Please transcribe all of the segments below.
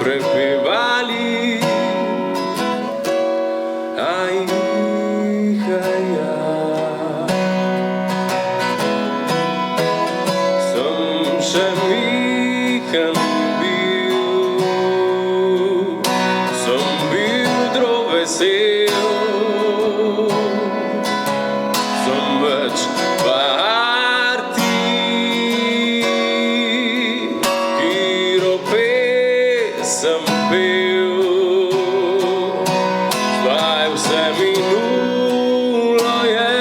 prepevali. Sem še mihan bil, sem bil drog vesel, sem več parti, kiro pesem pel, zdaj vse minulo je,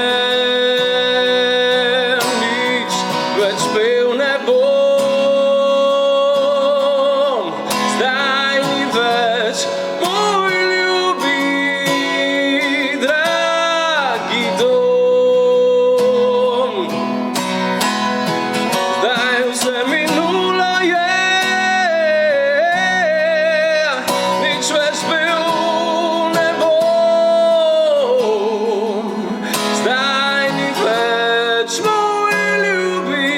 nič več pel ne bom, zdaj ni več moj ljubi, dragi dom. Zdaj vse minulo je, nič več pel ne bom, zdaj ni več moj ljubi,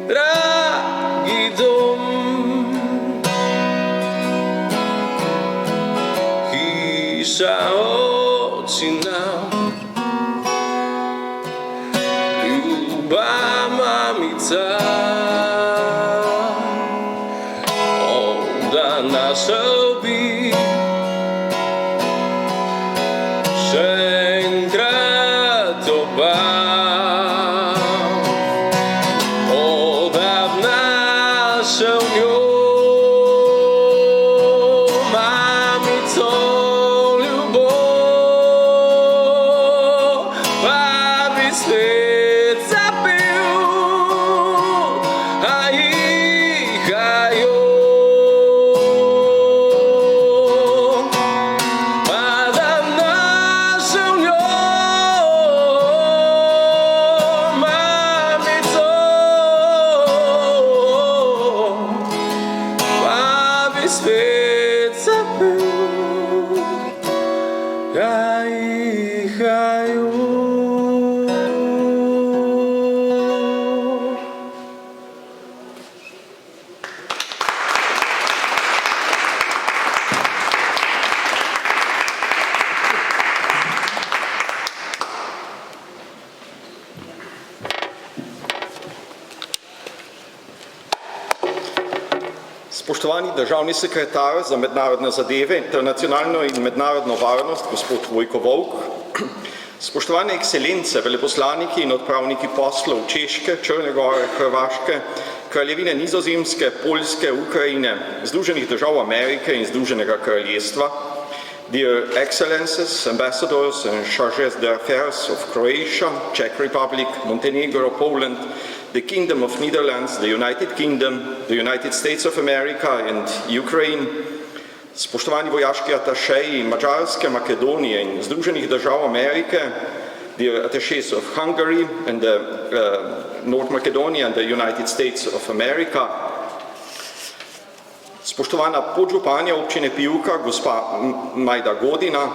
dragi dom. Hiša očina, ljuba mamica, da našel bi še enkrat oba, da bi našel njo, mamico ljubov, pa bi spet zapel, pa da bi našel njo, mamico, pa bi spet zapel, Spoštovani državni sekretar za mednarodne zadeve, internacionalno in mednarodno varnost, gospod Vojko Volk, spoštovane ekscelence, veleposlaniki in odpravniki poslov Češke, Črne Gore, Hrvaške, Kraljevine Nizozemske, Poljske, Ukrajine, Združenih držav Amerike in Združenega kraljestva, dear excellences, ambassadors and chargés d'affaires of Croatia, Czech Republic, Montenegro, Poland, the Kingdom of Netherlands, the United Kingdom, the United States of America and Ukraine, spoštovani vojaški atašeji Mađarske, Makedonije in Združenih držav Amerike, the attachés of Hungary and North Macedonia and the United States of America, spoštovana podžupanja občine Pivka, gospa Majda Godina,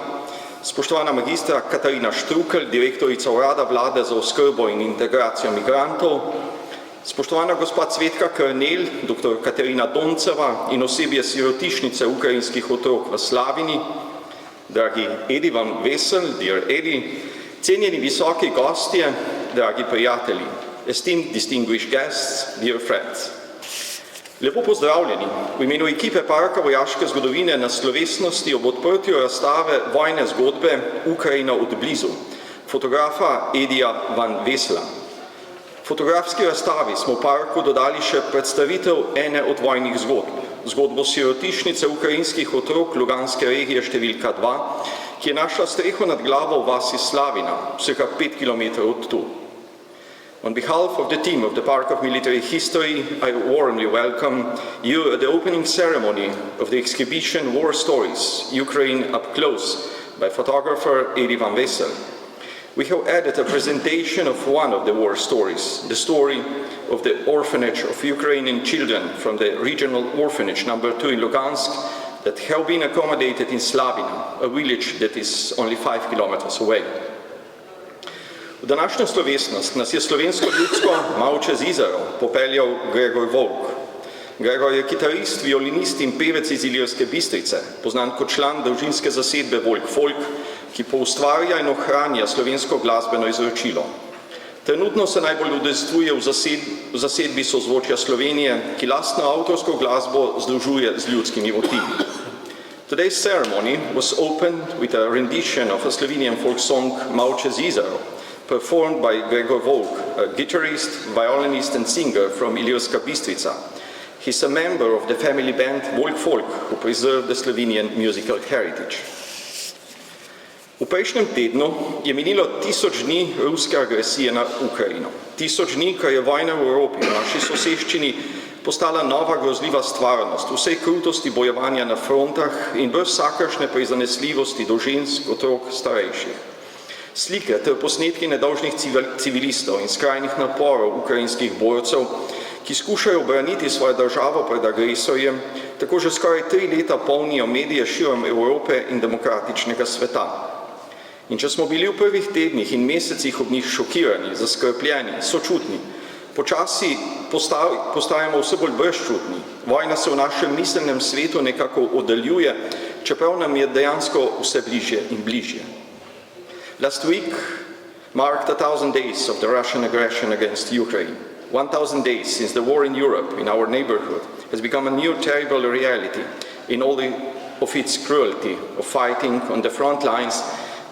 spoštovana magistra Katarina Štrukelj, direktorica Urada vlade za oskrbo in integracijo migrantov, spoštovana gospa Cvetka Krnel, dr. Katarina Donceva in osebje sirotišnice ukrajinskih otrok v Slavini, dragi Edi van Vesel, dear Edi, cenjeni visoki gostje, dragi prijatelji, esteemed distinguished guests, dear friends. Lepo pozdravljeni v imenu ekipe Parka vojaške zgodovine na slovesnosti ob odprtju razstave Vojne zgodbe Ukrajina od blizu, fotografa Edija van Vesla. Fotografski razstavi smo v parku dodali še predstavitev ene od vojnih zgodb, zgodbo sirotišnice ukrajinskih otrok Luganske regije številka 2, ki je našla streho nad glavo v vasi Slavina, cirka 5 km od tu. On behalf of the team of the Park of Military History, I warmly welcome you at the opening ceremony of the exhibition War Stories, Ukraine Up Close, by photographer Edi van Vesel. We have added a presentation of one of the war stories, the story of the orphanage of Ukrainian children from the regional orphanage number 2 in Lugansk that have been accommodated in Slavina, a village that is only 5 kilometers away. V današnjo slovesnost nas je slovensko ljudsko malo čez Izero popeljal Gregor Volk. Gregor je kitarist, violinist in pevec iz Ilirske Bistrice, poznan kot član družinske zasedbe Volk Folk, ki poustvarja in ohranja slovensko glasbeno izročilo. Trenutno se najbolj udejstvuje v zasedbi Sozvočja Slovenije, ki lastno avtorsko glasbo združuje z ljudskimi motivi. Today's ceremony was opened with a rendition of a Slovenian folk song Mauče Zizaro, performed by Gregor Volk, a guitarist, violinist and singer from Ilirska Bistrica. He's a member of the family band Volk Folk, who preserve the Slovenian musical heritage. V prejšnjem tednu je minilo 1000 dni ruske agresije na Ukrajino. 1000 dni, kar je vojna v Evropi, v naši soseščini, postala nova grozljiva stvarnost, vsej krutosti bojevanja na frontah in brez vsakršne prizanesljivosti do žensk, otrok, starejših. Slike ter posnetki nedolžnih civilistov in skrajnih naporov ukrajinskih borcev, ki skušajo obraniti svojo državo pred agresorjem, tako že skoraj 3 leta polnijo medije širom Evrope in demokratičnega sveta. In če smo bili v prvih tednih in mesecih ob njih šokirani, zaskrbljeni, sočutni, počasi postajamo vse bolj brezčutni. Vojna se v našem miselnem svetu nekako oddaljuje, čeprav nam je dejansko vse bližje in bližje. Last week marked 1000 days of the Russian aggression against Ukraine. 1000 days since the war in Europe, in our neighborhood, has become a new terrible reality in all of its cruelty of fighting on the front lines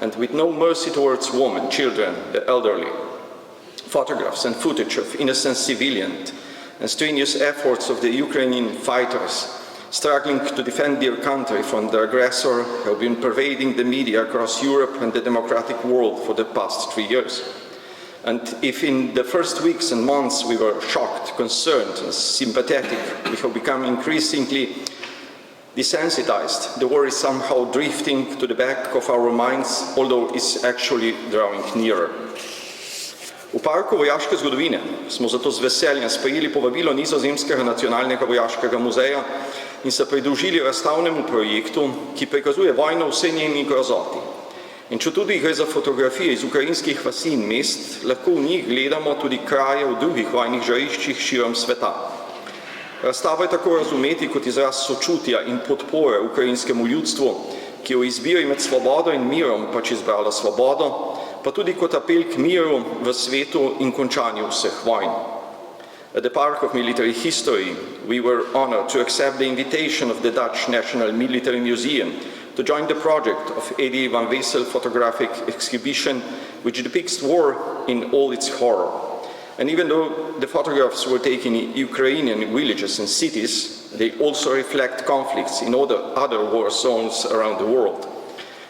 and with no mercy towards women, children, the elderly. Photographs and footage of innocent civilians and strenuous efforts of the Ukrainian fighters struggling to defend their country from the aggressor have been pervading the media across Europe and the democratic world for the past 3 years. And if in the first weeks and months we were shocked, concerned and sympathetic, we have become increasingly desensitized. The war is somehow drifting to the back of our minds, although it's actually drawing nearer. V Parku vojaške zgodovine smo zato z veseljem sprejeli povabilo Nizozemskega nacionalnega vojaškega muzeja in se pridružili razstavnemu projektu, ki prikazuje vojno v vsej njeni grozoti. In četudi gre za fotografije iz ukrajinskih vasi in mest, lahko v njih gledamo tudi kraje v drugih vojnih žariščih širom sveta. Razstavo je tako razumeti kot izraz sočutja in podpore ukrajinskemu ljudstvu, ki je v izbiri med svobodo in mirom pač izbralo svobodo, pa tudi kot apel k miru v svetu in končanju vseh vojn. At the Park of Military History, we were honored to accept the invitation of the Dutch National Military Museum to join the project of Eddie van Wessel photographic exhibition, which depicts war in all its horror. And even though the photographs were taken in Ukrainian villages and cities, they also reflect conflicts in other war zones around the world.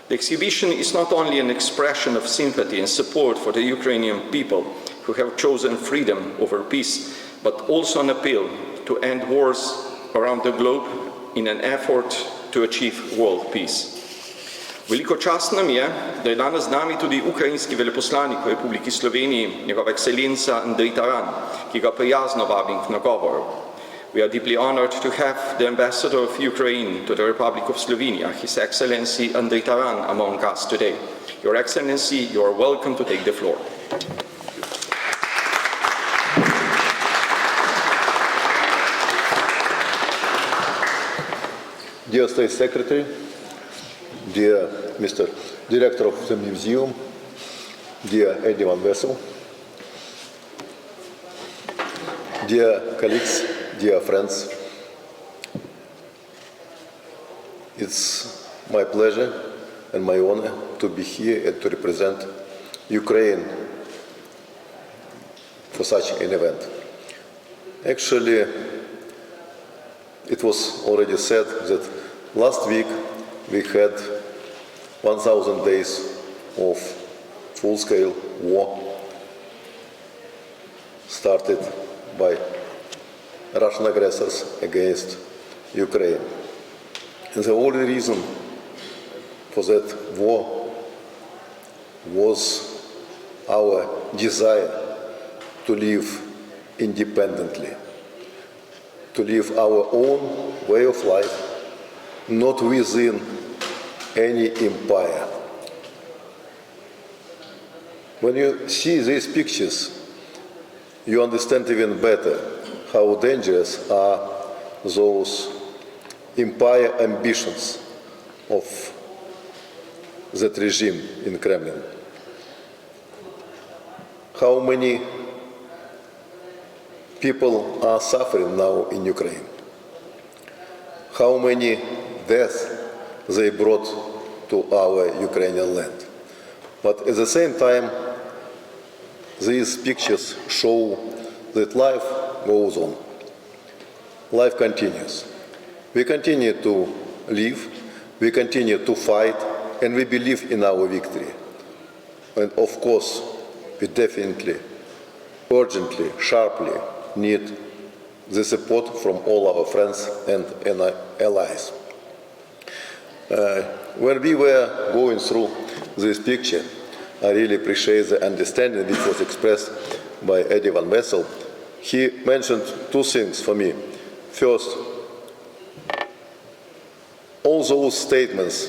The exhibition is not only an expression of sympathy and support for the Ukrainian people who have chosen freedom over peace, but also an appeal to end wars around the globe in an effort to achieve world peace. Veliko čast nam je, da je danes z nami tudi ukrajinski veleposlanik v Republiki Sloveniji, njegova ekscelenca Andrej Taran, ki ga prijazno vabim k nagovoru. We are deeply honored to have the ambassador of Ukraine to the Republic of Slovenia, His Excellency Andrej Taran, among us today. Your Excellency, you are welcome to take the floor. Dear State Secretary, dear Mr. Director of the Museum, dear Eddie van Wessel, dear colleagues, dear friends, it's my pleasure and my honor to be here and to represent Ukraine for such an event. Actually, it was already said that last week we had 1000 days of full-scale war started by Russian aggressors against Ukraine. And the only reason for that war was our desire to live independently, to live our own way of life, not within any empire. When you see these pictures, you understand even better how dangerous are those empire ambitions of that regime in Kremlin. How many people are suffering now in Ukraine? How many deaths they brought to our Ukrainian land? But at the same time, these pictures show that life goes on. Life continues. We continue to live, we continue to fight, and we believe in our victory. And of course, we definitely, urgently, sharply need the support from all our friends and allies. When we were going through this picture, I really appreciate the understanding which was expressed by Eddie Van Wessel. He mentioned two things for me. First, all those statements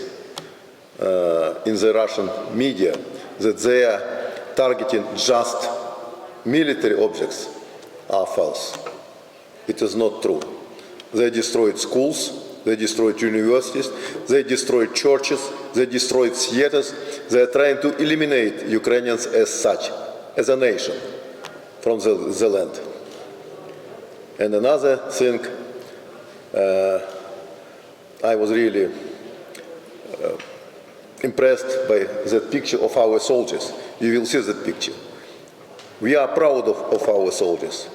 in the Russian media that they are targeting just military objects are false. It is not true. They destroyed schools, they destroyed universities, they destroyed churches, they destroyed theaters. They are trying to eliminate Ukrainians as such, as a nation, from the land. And another thing, I was really impressed by that picture of our soldiers. You will see that picture. We are proud of our soldiers.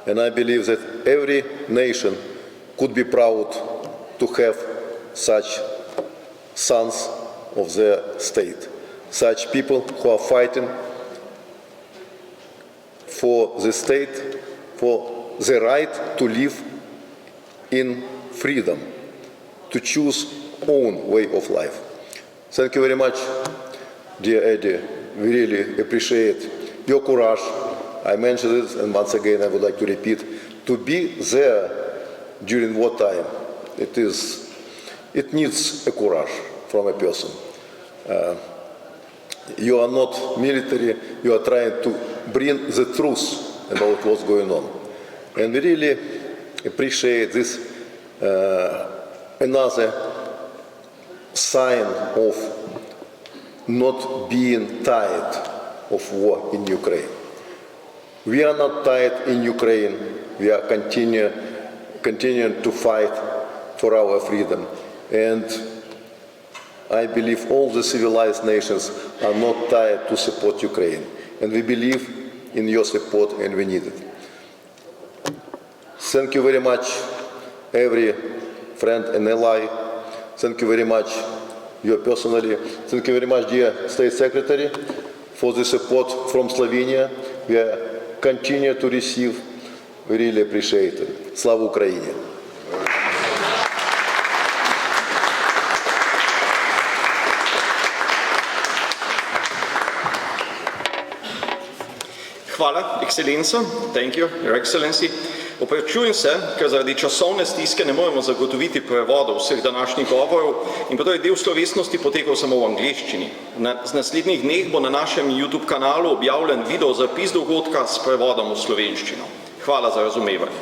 And I believe that every nation could be proud to have such sons of their state, such people who are fighting for the state, for the right to live in freedom, to choose own way of life. Thank you very much, dear Eddie. We really appreciate your courage. I mentioned it, and once again I would like to repeat, to be there during wartime, it needs a courage from a person. You are not military, you are trying to bring the truth about what's going on. And we really appreciate this another sign of not being tired of war in Ukraine. We are not tired in Ukraine. We are continuing to fight for our freedom. And I believe all the civilized nations are not tired to support Ukraine. And we believe in your support, and we need it. Thank you very much, every friend and ally. Thank you very much, you personally. Thank you very much, dear State Secretary, for the support from Slovenia. We continue to receive. We really appreciate it. Slava Ukraini! Hvala, ekscelenca. Thank you, Your Excellency. Opravičujem se, ker zaradi časovne stiske ne moremo zagotoviti prevodov vseh današnjih govorov in zato je del slovesnosti potekal samo v angleščini. Z naslednjih dneh bo na našem YouTube kanalu objavljen video zapis dogodka s prevodom v slovenščino. Hvala za razumevanje.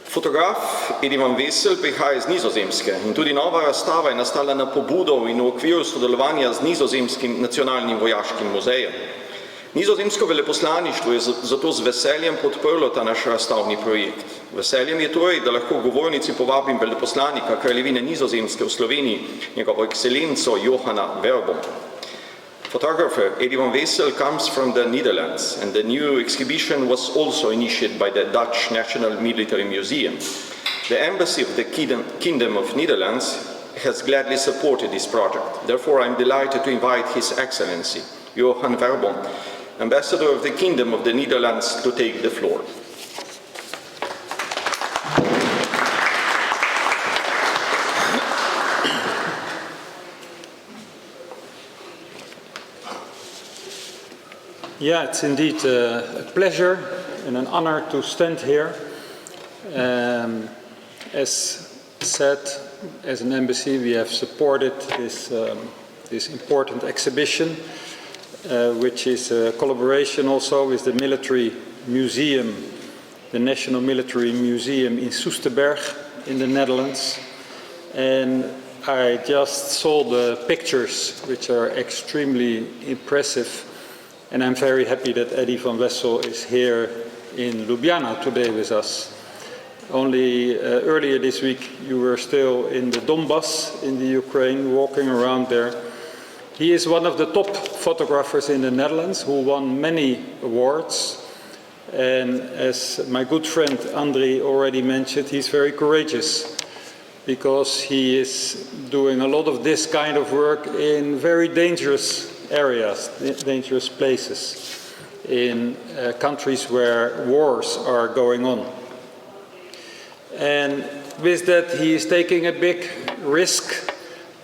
Fotograf Eddie Van Wessel prihaja iz Nizozemske in tudi nova razstava je nastala na pobudo in v okviru sodelovanja z Nizozemskim nacionalnim vojaškim muzejem. Nizozemsko veleposlaništvo je zato z veseljem podprlo ta naš razstavni projekt. Veseljem je torej, da lahko govornici povabim veleposlanika Kraljevine Nizozemske v Sloveniji, njegovo ekscelenco Johana Verbom. Photographer Eddie Van Wessel comes from the Netherlands, and the new exhibition was also initiated by the Dutch National Military Museum. The Embassy of the Kingdom of Netherlands has gladly supported this project. Therefore, I'm delighted to invite His Excellency, Johan Verbom, Ambassador of the Kingdom of the Netherlands, to take the floor. Yeah, it's indeed a pleasure and an honor to stand here. As said, as an embassy, we have supported this important exhibition, which is a collaboration also with the Military Museum the National Military Museum in Soesterberg in the Netherlands. And I just saw the pictures, which are extremely impressive. And I'm very happy that Eddie van Wessel is here in Ljubljana today with us. Only earlier this week you were still in the Donbass in the Ukraine, walking around there. He is one of the top photographers in the Netherlands who won many awards. And as my good friend Andriy already mentioned, he's very courageous because he is doing a lot of this kind of work in very dangerous areas, dangerous places, in countries where wars are going on. And with that, he is taking a big risk,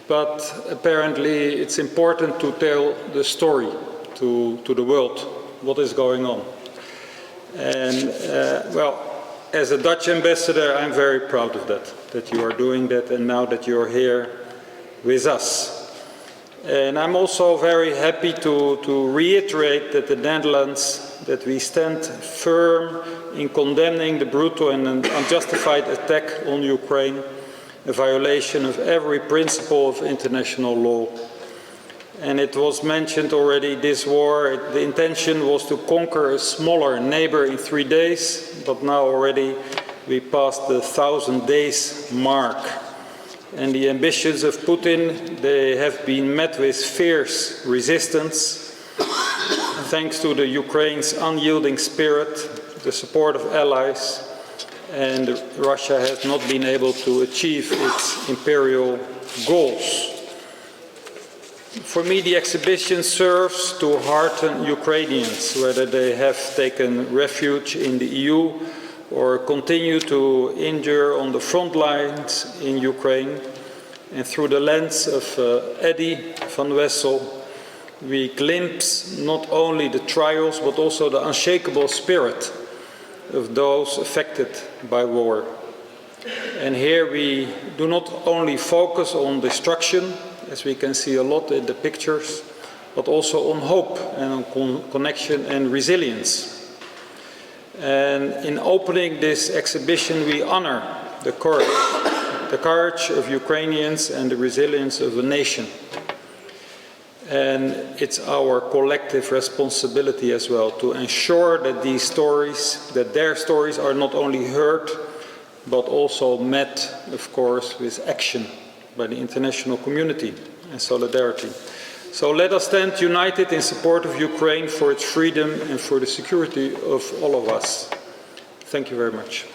but apparently it's important to tell the story to the world, what is going on. And well, as a Dutch ambassador, I'm very proud of that you are doing that, and now that you're here with us. And I'm also very happy to reiterate that the Netherlands, that we stand firm in condemning the brutal and unjustified attack on Ukraine, a violation of every principle of international law. And it was mentioned already, this war, the intention was to conquer a smaller neighbor in 3 days, but now already we passed the 1,000 days mark. And the ambitions of Putin, they have been met with fierce resistance. Thanks to the Ukraine's unyielding spirit, the support of allies, and Russia has not been able to achieve its imperial goals. For me, the exhibition serves to hearten Ukrainians, whether they have taken refuge in the EU or continue to endure on the front lines in Ukraine. And through the lens of Eddie van Wessel, we glimpse not only the trials but also the unshakable spirit of those affected by war. And here we do not only focus on destruction, as we can see a lot in the pictures, but also on hope and on connection and resilience. And in opening this exhibition, we honor the courage of Ukrainians and the resilience of a nation. And it's our collective responsibility as well to ensure that these stories, that their stories are not only heard, but also met, of course, with action by the international community and solidarity. So let us stand united in support of Ukraine for its freedom and for the security of all of us. Thank you very much.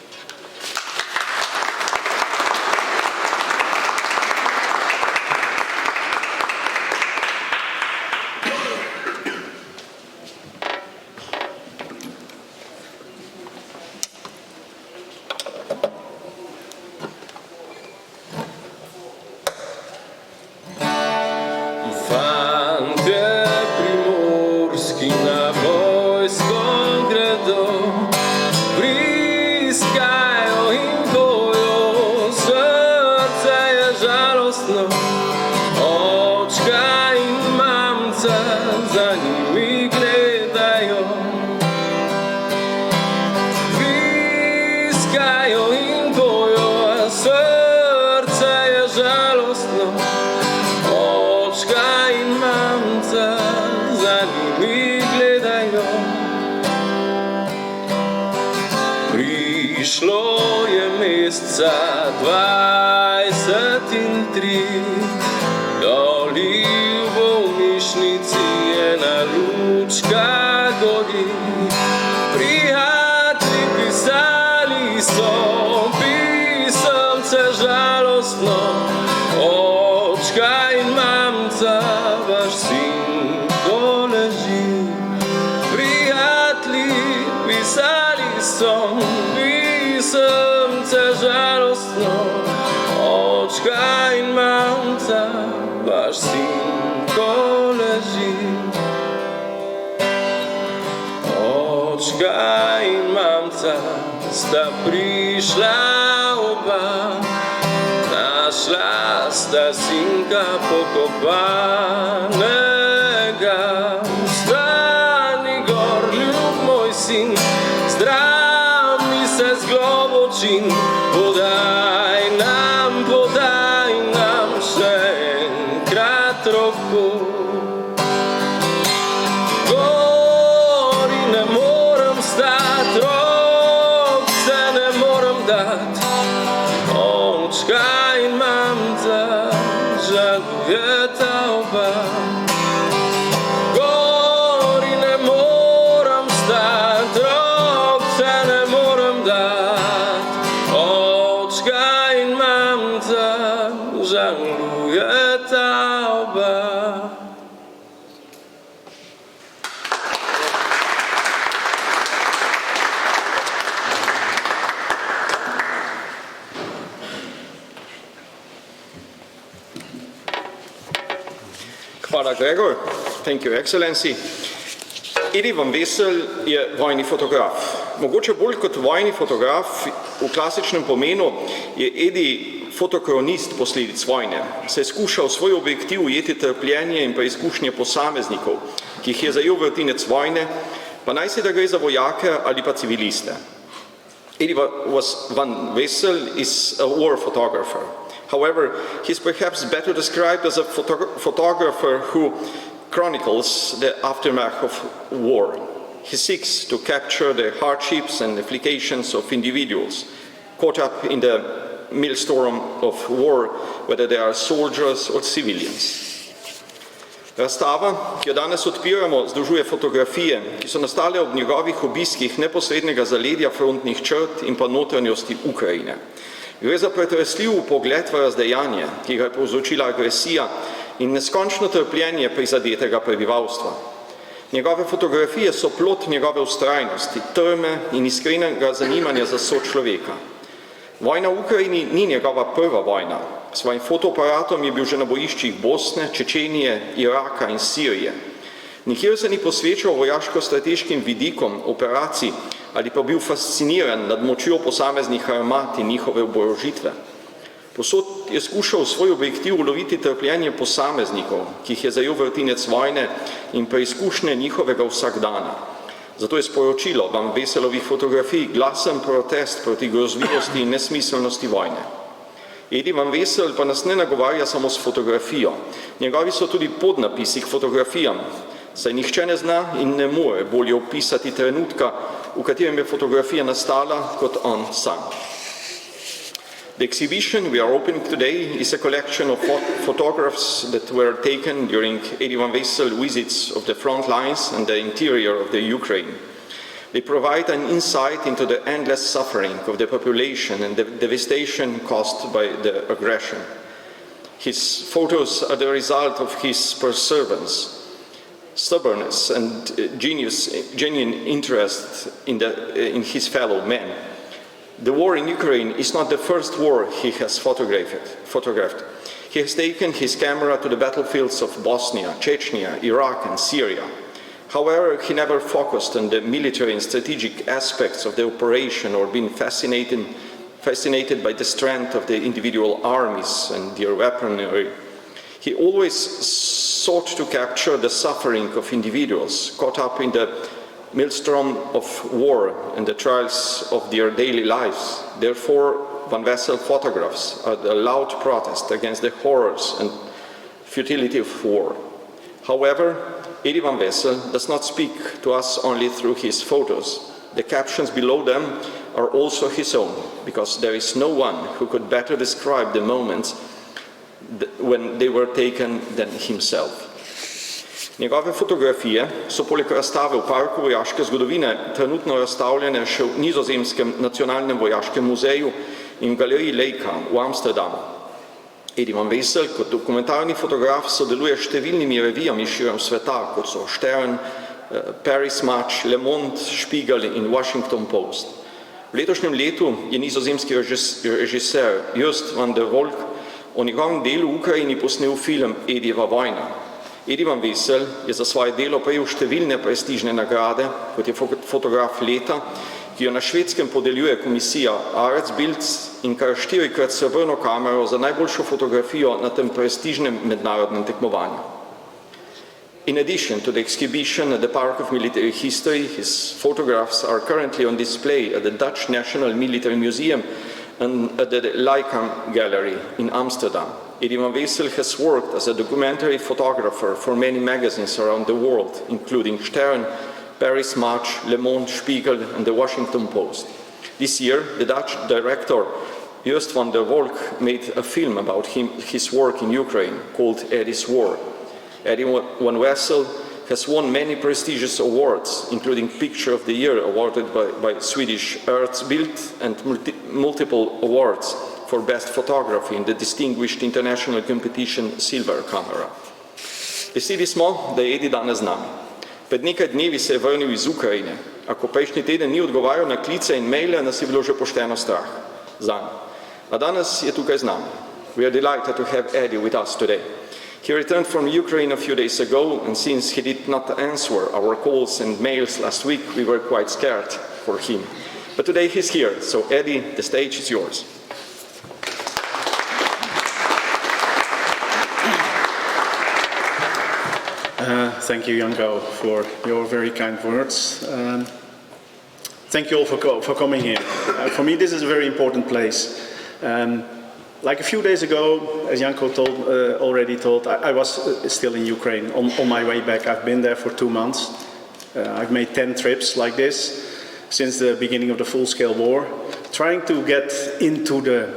Prišlo je mesca 23, doli v bolnišnici ena lučka gori. Prijatelji pisali so pisemce žalostno, očka in mamca, vaš sin ko leži. Prijatelji pisali so pisemce žalostno, očka in mamca, vaš sin ko leži. Očka in mamca sta prišla oba, našla sta sinka pokopanega. Vstani gor, ljub moj sin, zdrav mi podaj nam še enkrat roko. Gori ne morem stati, rok se ne morem dati. Očka in mamica žalujeta oba. Gori ne morem stati, rok se ne morem dati. Očka in mamica žalujeta oba. Hvala, Gregor. Thank you, Excellency. Edi van Wessel je vojni fotograf. Mogoče bolj kot vojni fotograf v klasičnem pomenu je Edi fotokronist posledic vojne. Se je skušal svoj objektiv ujeti trpljenje in preizkušnje posameznikov, ki jih je zajel vrtinec vojne, pa naj se da gre za vojake ali pa civiliste. Edi van Wessel is a war photographer. However, he is perhaps better described as a photographer who chronicles the aftermath of war. He seeks to capture the hardships and implications of individuals caught up in the maelstrom of war, whether they are soldiers or civilians. Razstava, ki jo danes odpiramo, združuje fotografije, ki so nastale ob njegovih obiskih neposrednega zaledja frontnih črt in pa notranjosti Ukrajine. Gre za pretresljiv pogled v razdejanje, ki ga je povzročila agresija in neskončno trpljenje prizadetega prebivalstva. Njegove fotografije so plod njegove vztrajnosti, trme in iskrenega zanimanja za sočloveka. Vojna v Ukrajini ni njegova prva vojna. S svojim fotoaparatom je bil že na bojiščih Bosne, Čečenije, Iraka in Sirije. Nikjer se ni posvečal vojaško-strateškim vidikom operacij ali pa bil fasciniran nad močjo posameznih armat in njihove oborožitve. Posod je skušal svoj objektiv uloviti trpljenje posameznikov, ki jih je zajel vrtinec vojne in preizkušnje njihovega vsakdana. Zato je sporočilo van Wesselovih fotografij glasen protest proti grozljivosti in nesmiselnosti vojne. Edi van Wessel pa nas ne nagovarja samo s fotografijo. Njegovi so tudi podnapisi k fotografijam, saj nihče ne zna in ne more bolje opisati trenutka, v katerem je fotografija nastala kot on sam. The exhibition we are opening today is a collection of photographs that were taken during Edi van Wessel visits of the front lines and the interior of the Ukraine. They provide an insight into the endless suffering of the population and the devastation caused by the aggression. His photos are the result of his perseverance, stubbornness and genuine interest in his fellow men. The war in Ukraine is not the first war he has photographed. He has taken his camera to the battlefields of Bosnia, Chechnya, Iraq and Syria. However, he never focused on the military and strategic aspects of the operation or been fascinated by the strength of the individual armies and their weaponry. He always sought to capture the suffering of individuals caught up in the maelstrom of war and the trials of their daily lives. Therefore, Van Wessel photographs are a loud protest against the horrors and futility of war. However, Edi van Wessel does not speak to us only through his photos. The captions below them are also his own, because there is no one who could better describe the moments when they were taken than himself. Njegove fotografije so poleg razstave v Parku vojaške zgodovine trenutno razstavljene še v Nizozemskem nacionalnem vojaškem muzeju in v galeriji Leica v Amsterdamu. Edi van Wessel kot dokumentarni fotograf sodeluje s številnimi revijami širom sveta, kot so Stern, Paris Match, Le Monde, Spiegel in Washington Post. V letošnjem letu je nizozemski režiser Joost van der Wolk o njegovem delu v Ukrajini posnel film Edijeva vojna. Edi van Wessel je za svoje delo prejel številne prestižne nagrade, kot je fotograf leta, ki jo na Švedskem podeljuje komisija Aretsbild in kar 4-krat srebrno kamero za najboljšo fotografijo na tem prestižnem mednarodnem tekmovanju. In addition to the exhibition at the Park of Military History, his photographs are currently on display at the Dutch National Military Museum and at the Lycam Gallery in Amsterdam. Eddie van Wezel has worked as a documentary photographer for many magazines around the world, including Stern, Paris Match, Le Monde, Spiegel, and the Washington Post. This year, the Dutch director Joost van der Wolk made a film about his work in Ukraine called Eddie's War. Eddie van Wezel has won many prestigious awards, including Picture of the Year awarded by Swedish Earthsbild and multiple awards for Best Photography in the distinguished international competition Silver Camera. Besedi smo, da je Eddie danes z nami. Pred nekaj dnevi se je vrnil iz Ukrajine. Ako prejšnji teden ni odgovarjal na klice in maile, nas je bilo že pošteno strah zanj. A danes je tukaj z nami. We are delighted to have Eddie with us today. He returned from Ukraine a few days ago, and since he did not answer our calls and mails last week, we were quite scared for him. But today he's here, so Eddie, the stage is yours. Thank you, Janko, for your very kind words. Thank you all for coming here. For me, this is a very important place. Like a few days ago, as Janko already told, I was still in Ukraine on my way back. I've been there for 2 months. I've made 10 trips like this since the beginning of the full-scale war, trying to get into the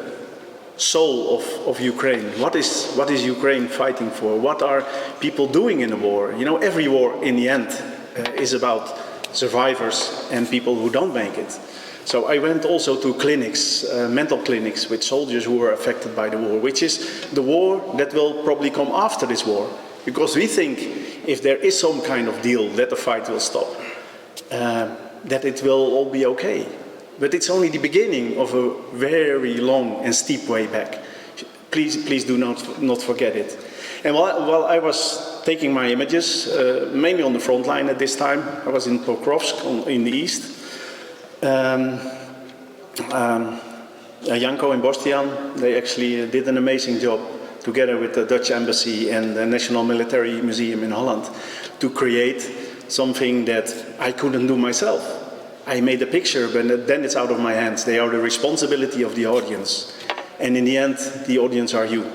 soul of Ukraine. What is Ukraine fighting for? What are people doing in the war? You know, every war in the end is about survivors and people who don't make it. So I went also to clinics, mental clinics with soldiers who were affected by the war, which is the war that will probably come after this war. Because we think if there is some kind of deal that the fight will stop, that it will all be okay. But it's only the beginning of a very long and steep way back. Please do not forget it. And while I was taking my images, mainly on the front line at this time, I was in Pokrovsk in the east. Janko and Bostian, they actually did an amazing job together with the Dutch Embassy and the National Military Museum in Holland to create something that I couldn't do myself. I made a picture, but then it's out of my hands. They are the responsibility of the audience. And in the end, the audience are you.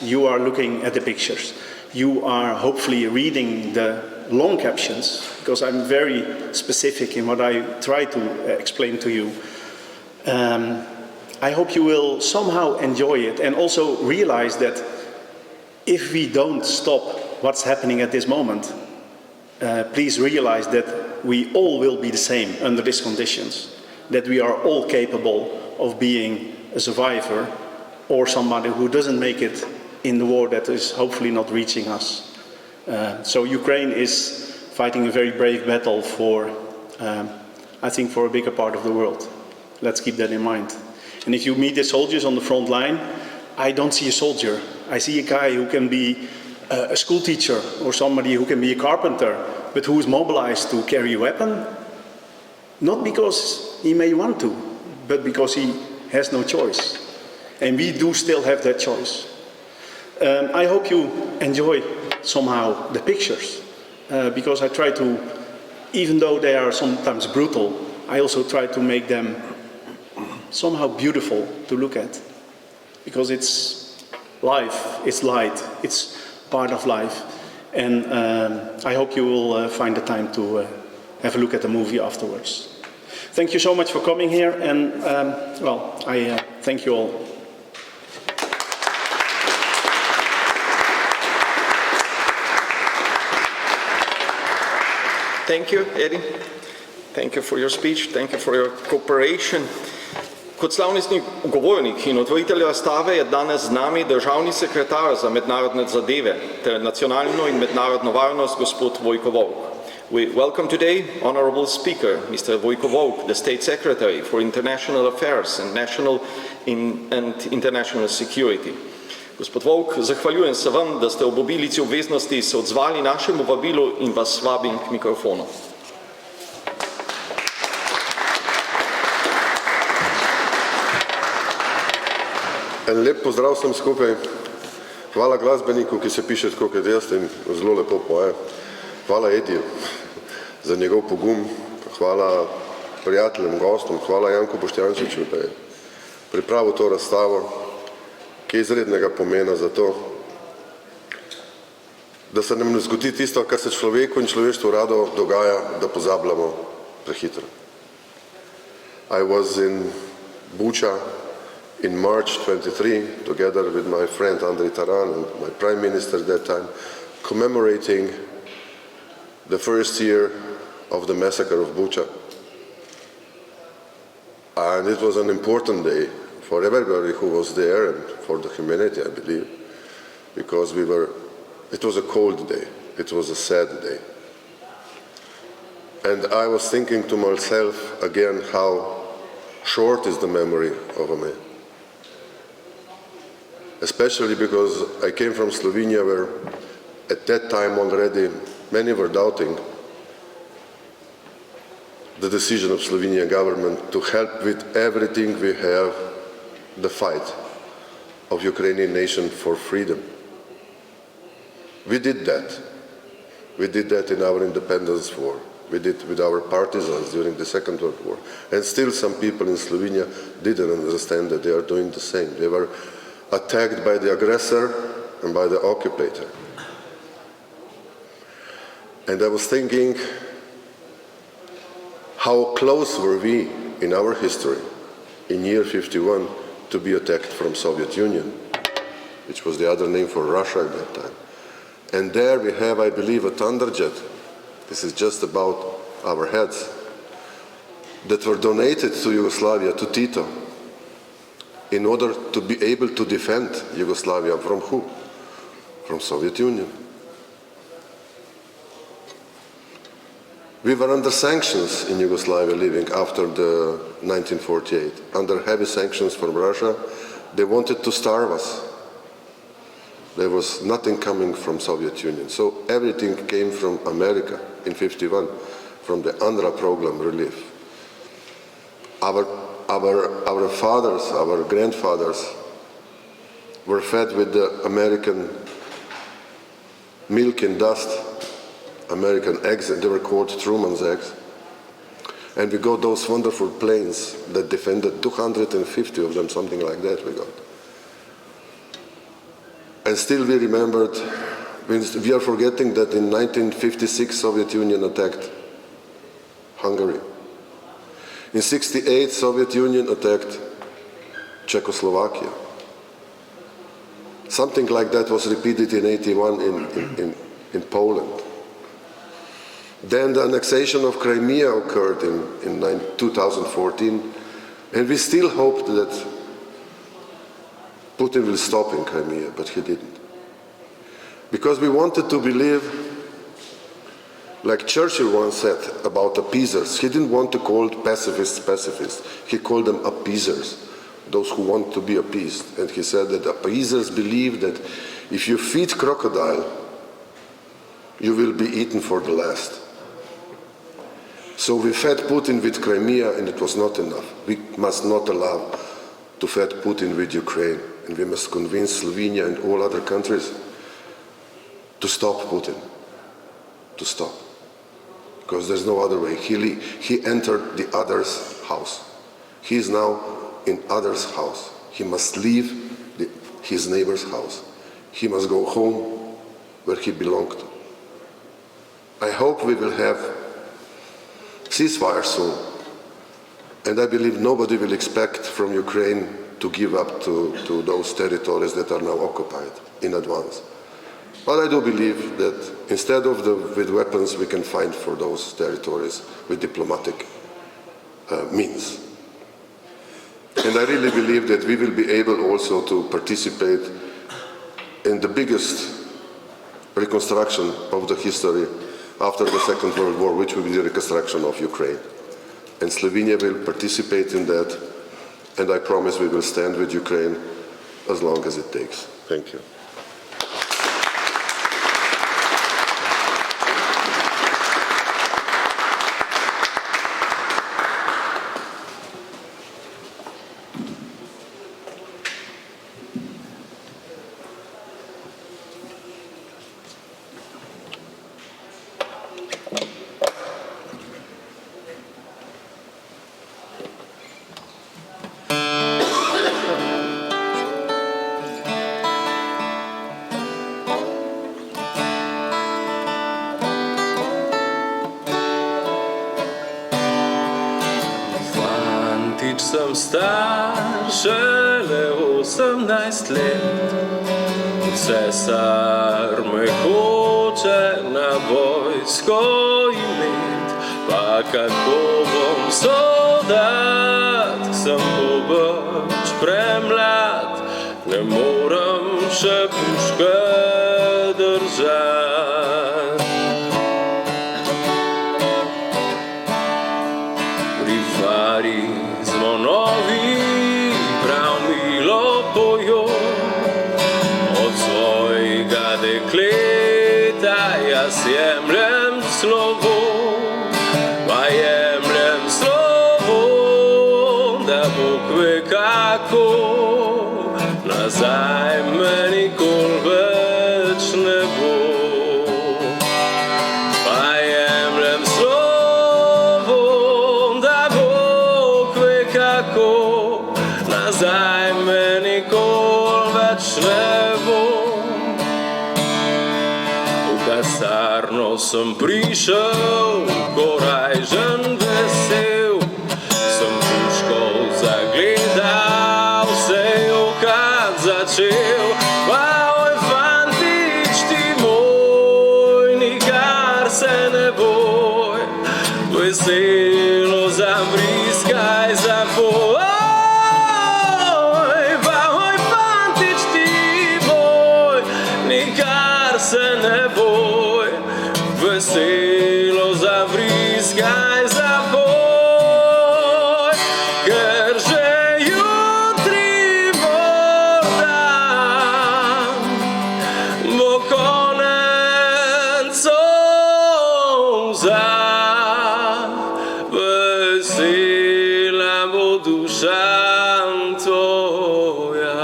You are looking at the pictures. You are hopefully reading the long captions, because I'm very specific in what I try to explain to you. I hope you will somehow enjoy it and also realize that if we don't stop what's happening at this moment, please realize that we all will be the same under these conditions, that we are all capable of being a survivor or somebody who doesn't make it in the war that is hopefully not reaching us. So Ukraine is fighting a very brave battle for, I think, for a bigger part of the world. Let's keep that in mind. And if you meet the soldiers on the front line, I don't see a soldier. I see a guy who can be a school teacher or somebody who can be a carpenter, but who is mobilized to carry a weapon, not because he may want to, but because he has no choice. And we do still have that choice. I hope you enjoy somehow the pictures, because I try to, even though they are sometimes brutal, I also try to make them somehow beautiful to look at, because it's life, it's light, it's part of life. And I hope you will find the time to have a look at the movie afterwards. Thank you so much for coming here, and well, I thank you all. Thank you, Eddie. Thank you for your speech. Thank you for your cooperation. Kot slavnostni govornik in otvoritelj razstave je danes z nami državni sekretar za mednarodne zadeve ter nacionalno in mednarodno varnost, gospod Vojko Volk. We welcome today Honorable Speaker, Mr. Vojko Volk, the State Secretary for International Affairs and National and International Security. Gospod Volk, zahvaljujem se vam, da ste ob obilici obveznosti se odzvali našemu vabilu in vas vabim k mikrofonu. En lep pozdrav vsem skupaj. Hvala glasbeniku, ki se piše tako kot jaz in zelo lepo poje. Hvala Ediju za njegov pogum. Hvala prijateljem, gostom. Hvala Janku Boštjančiču, da je pripravil to razstavo, ki je izrednega pomena za to, da se nam ne zgodi tisto, kar se človeku in človeštvu rado dogaja, da pozabljamo prehitro. I was in Bucha in March 23, together with my friend Andrei Taran and my Prime Minister at that time, commemorating the first year of the massacre of Bucha. And it was an important day for everybody who was there and for the humanity, I believe, because it was a cold day, it was a sad day. And I was thinking to myself again how short is the memory of a man. Especially because I came from Slovenia, where at that time already many were doubting the decision of Slovenian government to help with everything we have the fight of Ukrainian nation for freedom. We did that. We did that in our independence war. We did with our partisans during the Second World War. And still some people in Slovenia didn't understand that they are doing the same. They were attacked by the aggressor and by the occupator. And I was thinking, how close were we in our history, in year 51, to be attacked from Soviet Union, which was the other name for Russia at that time. And there we have, I believe, a Thunderjet. This is just about our heads, that were donated to Yugoslavia, to Tito, in order to be able to defend Yugoslavia from who? From Soviet Union. We were under sanctions in Yugoslavia living after the 1948, under heavy sanctions from Russia. They wanted to starve us. There was nothing coming from Soviet Union. So everything came from America in 51, from the UNRWA program relief. Our fathers, our grandfathers were fed with the American milk and dust, American eggs, they were called Truman's eggs. And we got those wonderful planes that defended 250 of them, something like that we got. And still we remembered, we are forgetting that in 1956 Soviet Union attacked Hungary. In 68 Soviet Union attacked Czechoslovakia. Something like that was repeated in 81 in Poland. Then the annexation of Crimea occurred in 2014, and we still hoped that Putin will stop in Crimea, but he didn't. Because we wanted to believe, like Churchill once said about appeasers, he didn't want to call pacifists pacifists, he called them appeasers, those who want to be appeased. And he said that appeasers believe that if you feed crocodile, you will be eaten for the last. So we fed Putin with Crimea, and it was not enough. We must not allow to feed Putin with Ukraine, and we must convince Slovenia and all other countries to stop Putin, to stop. Because there's no other way. He entered the other's house. He is now in other's house. He must leave his neighbor's house. He must go home where he belonged to. I hope we will have ceasefire soon. And I believe nobody will expect from Ukraine to give up to those territories that are now occupied in advance. But I do believe that instead of with weapons, we can fight for those territories with diplomatic means. And I really believe that we will be able also to participate in the biggest reconstruction of the history after the Second World War, which will be the reconstruction of Ukraine. And Slovenia will participate in that, and I promise we will stand with Ukraine as long as it takes. Thank you. star šele 18 let. Cesar me hoče na vojsko imet, pa kako bom soldat, sem pobač premlad, ne moram še puške držat. Rifari zvonovi prav milo pojo, od svojega dekleta jaz jemljem slovo, pa jemljem slovo, da Bog ve kako, nazaj me nikol več ne bo. Pa jemljem slovo, da Bog ve kako, nazaj me nikol več ne bo. V kasarno sem prišel, korajžen vesel, sem puško zagledal, se jokat začel. Pa oj, fantič ti moj, nikar se ne boj, veselo zavriskaj zapoj. Pa oj, fantič ti moj, nikar se ne boj, veselo zavriskaj zapoj, ker že jutri morda bo konec solza, vesela bo duša tvoja.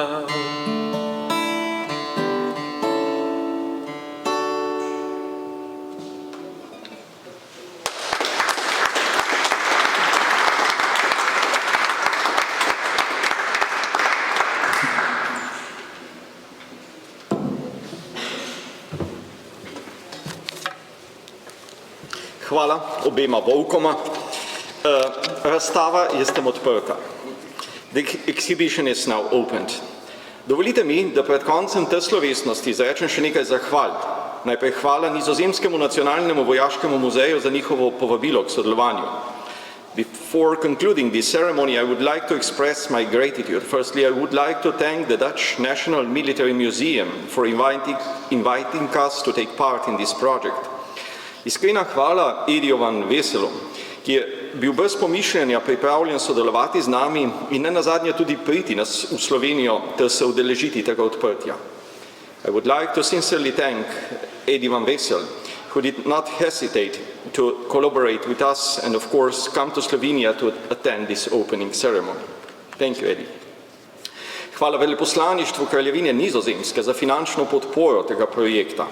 Hvala obema volkoma. Razstava je s tem odprta. The exhibition is now opened. Dovolite mi, da pred koncem te slovesnosti izrečem še nekaj zahval. Najprej hvala Nizozemskemu nacionalnemu vojaškemu muzeju za njihovo povabilo k sodelovanju. Before concluding this ceremony, I would like to express my gratitude. Firstly, I would like to thank the Dutch National Military Museum for inviting us to take part in this project. Iskrena hvala Ediju van Veselu, ki je bil brez pomišljanja pripravljen sodelovati z nami in nenazadnje tudi priti nas v Slovenijo ter se udeležiti tega odprtja. I would like to sincerely thank Edi van Vesel, who did not hesitate to collaborate with us and of course come to Slovenia to attend this opening ceremony. Thank you, Edi. Hvala veleposlaništvu Kraljevine Nizozemske za finančno podporo tega projekta.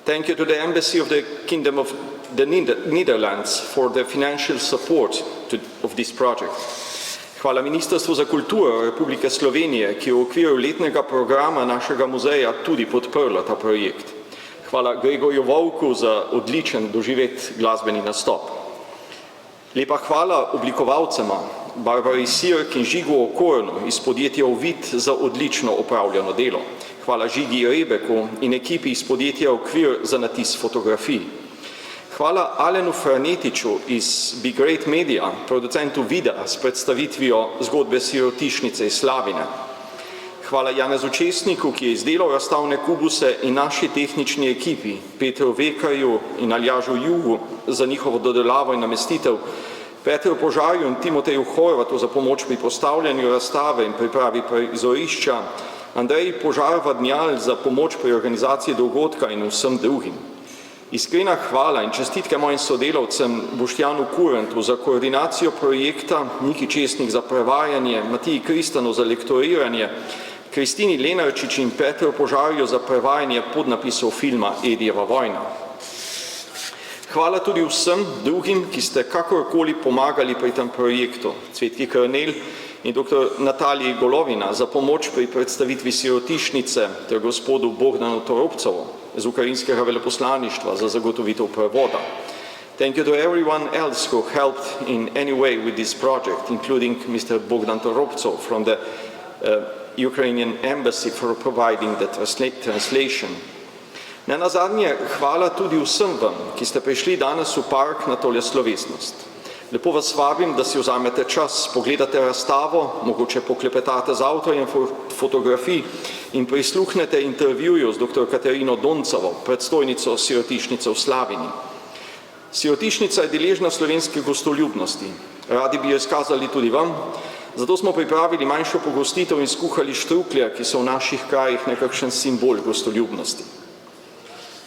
Thank you to the Embassy of the Kingdom of the Netherlands for the financial support of this project. Hvala Ministrstvu za kulturo Republike Slovenije, ki je v okviru letnega programa našega muzeja tudi podprlo ta projekt. Hvala Gregorju Volku za odličen doživet glasbeni nastop. Lepa hvala oblikovalcema Barbari Sirk in Žigu Okornu iz podjetja Ovid za odlično opravljeno delo. Hvala Žigi Rebeku in ekipi iz podjetja Okvir za natis fotografij. Hvala Alenu Franetiču iz Big Great Media, producentu videa s predstavitvijo zgodbe sirotišnice iz Slavine. Hvala Janezu Česniku, ki je izdelal razstavne kubuse in naši tehnični ekipi, Petru Vekarju in Aljažu Jugu za njihovo dodelavo in namestitev, Petru Požarju in Timoteju Horvatu za pomoč pri postavljanju razstave in pripravi prizorišča, Andreji Požar-Vadnjal za pomoč pri organizaciji dogodka in vsem drugim. Iskrena hvala in čestitke mojim sodelavcem Boštjanu Kurentu za koordinacijo projekta, Niki Česnik za prevajanje, Matiji Kristanu za lektoriranje, Kristini Lenarčič in Petru Požarju za prevajanje podnapisov filma Edijeva vojna. Hvala tudi vsem drugim, ki ste kakorkoli pomagali pri tem projektu, Cvetki Krnel in dr. Nataliji Golovina za pomoč pri predstavitvi sirotišnice ter gospodu Bogdanu Toropcovu z ukrajinskega veleposlaništva za zagotovitev prevoda. Thank you to everyone else who helped in any way with this project, including Mr. Bogdan Toroptsov from the Ukrainian Embassy for providing the translation. Nenazadnje, hvala tudi vsem vam, ki ste prišli danes v park na tole slovesnost. Lepo vas vabim, da si vzamete čas, pogledate razstavo, mogoče poklepetate z avtorjem fotografij in prisluhnete intervjuju z dr. Katarino Doncovo, predstojnico sirotišnice v Slavini. Sirotišnica je deležna slovenske gostoljubnosti. Radi bi jo izkazali tudi vam, zato smo pripravili manjšo pogostitev in skuhali štruklje, ki so v naših krajih nekakšen simbol gostoljubnosti.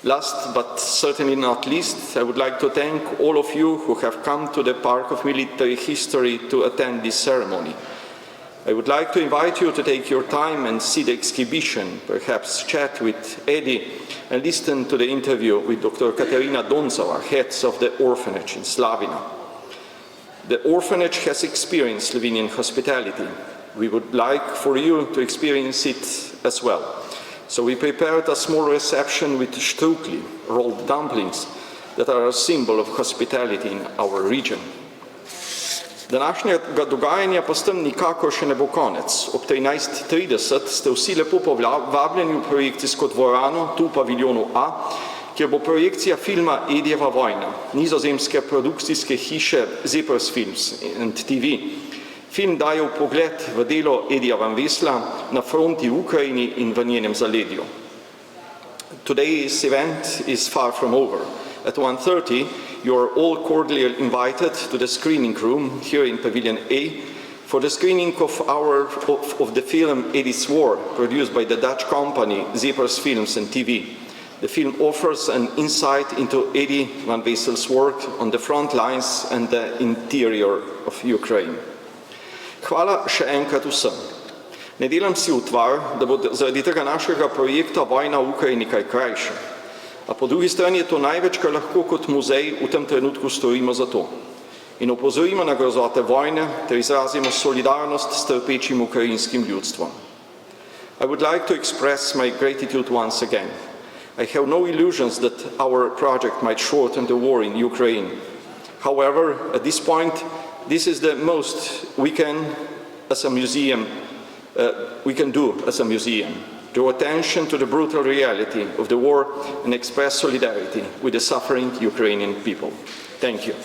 Last but certainly not least, I would like to thank all of you who have come to the Park of Military History to attend this ceremony. I would like to invite you to take your time and see the exhibition, perhaps chat with Eddie, and listen to the interview with Dr. Katarina Dontsova, heads of the orphanage in Slavina. The orphanage has experienced Slovenian hospitality. We would like for you to experience it as well. So we prepared a small reception with štrukli, rolled dumplings, that are a symbol of hospitality in our region. Današnjega dogajanja pa s tem nikakor še ne bo konec. Ob 13:30 ste vsi lepo povabljeni v projekcijsko dvorano, tu v paviljonu A, kjer bo projekcija filma Edijeva vojna, nizozemske produkcijske hiše Zeppers Films and TV. Film daje vpogled v delo Edija Van Vesla na fronti v Ukrajini in v njenem zaledju. Today's event is far from over. At 1:30, you are all cordially invited to the screening room here in Pavilion A for the screening of the film Eddie's War, produced by the Dutch company Zeppers Films and TV. The film offers an insight into Eddie Van Vesel's work on the front lines and the interior of Ukraine. Hvala še enkrat vsem. Ne delam si utvar, da bo zaradi tega našega projekta Vojna v Ukrajini kaj krajša. A po drugi strani je to največ, kar lahko kot muzej v tem trenutku storimo za to. In opozorimo na grozote vojne ter izrazimo solidarnost s trpečim ukrajinskim ljudstvom. I would like to express my gratitude once again. I have no illusions that our project might shorten the war in Ukraine. However, at this point, this is the most we can do as a museum. Draw attention to the brutal reality of the war and express solidarity with the suffering Ukrainian people. Thank you.